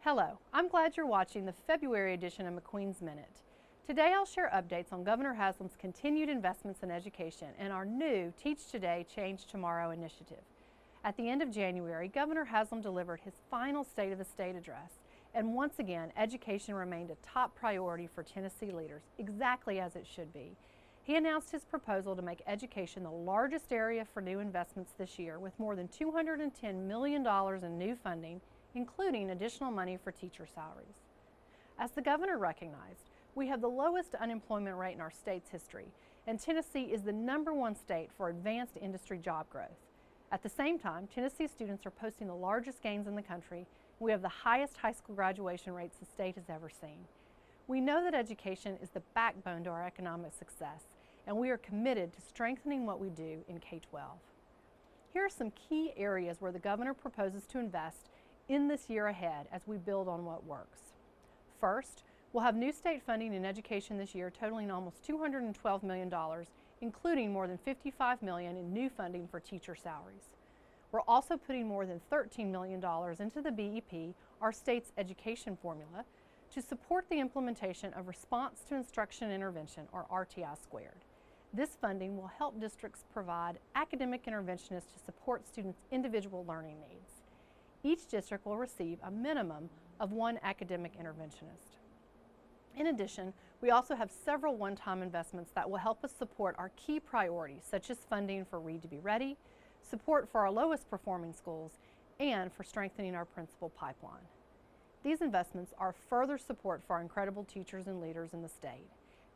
Hello, I'm glad you're watching the February edition of McQueen's Minute. Today I'll share updates on Governor Haslam's continued investments in education and our new Teach Today, Change Tomorrow initiative. At the end of January, Governor Haslam delivered his final State of the State address, and once again, education remained a top priority for Tennessee leaders, exactly as it should be. He announced his proposal to make education the largest area for new investments this year, with more than $210 million in new funding, including additional money for teacher salaries. As the governor recognized, we have the lowest unemployment rate in our state's history, and Tennessee is the #1 state for advanced industry job growth. At the same time, Tennessee students are posting the largest gains in the country, and we have the highest high school graduation rates the state has ever seen. We know that education is the backbone to our economic success, and we are committed to strengthening what we do in K-12. Here are some key areas where the governor proposes to invest in this year ahead as we build on what works. First, we'll have new state funding in education this year totaling almost $212 million, including more than $55 million in new funding for teacher salaries. We're also putting more than $13 million into the BEP, our state's education formula, to support the implementation of Response to Instruction Intervention, or RTI squared. This funding will help districts provide academic interventionists to support students' individual learning needs. Each district will receive a minimum of one academic interventionist. In addition, we also have several one-time investments that will help us support our key priorities, such as funding for Read to Be Ready, support for our lowest performing schools, and for strengthening our principal pipeline. These investments are further support for our incredible teachers and leaders in the state.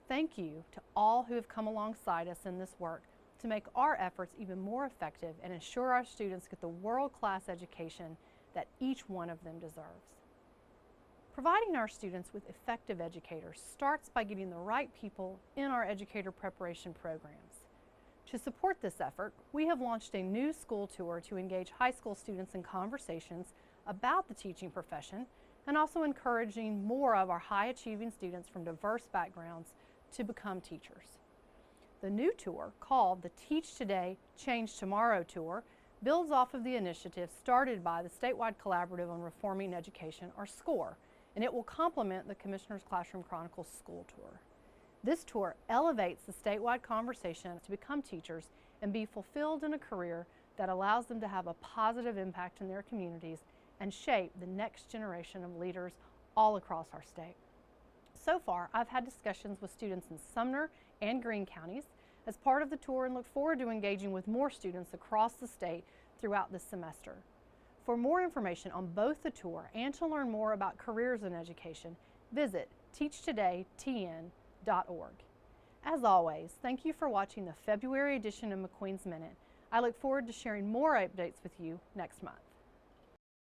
Thank you to all who have come alongside us in this work to make our efforts even more effective and ensure our students get the world-class education that each one of them deserves. Providing our students with effective educators starts by getting the right people in our educator preparation programs. To support this effort, we have launched a new school tour to engage high school students in conversations about the teaching profession and also encouraging more of our high-achieving students from diverse backgrounds to become teachers. The new tour, called the Teach Today, Change Tomorrow tour, builds off of the initiative started by the Statewide Collaborative on Reforming Education, or SCORE, and it will complement the Commissioner's Classroom Chronicles school tour. This tour elevates the statewide conversation to become teachers and be fulfilled in a career that allows them to have a positive impact in their communities and shape the next generation of leaders all across our state. So far, I've had discussions with students in Sumner and Greene counties as part of the tour and look forward to engaging with more students across the state throughout this semester. For more information on both the tour and to learn more about careers in education, visit teachtodaytn.org. As always, thank you for watching the February edition of McQueen's Minute. I look forward to sharing more updates with you next month.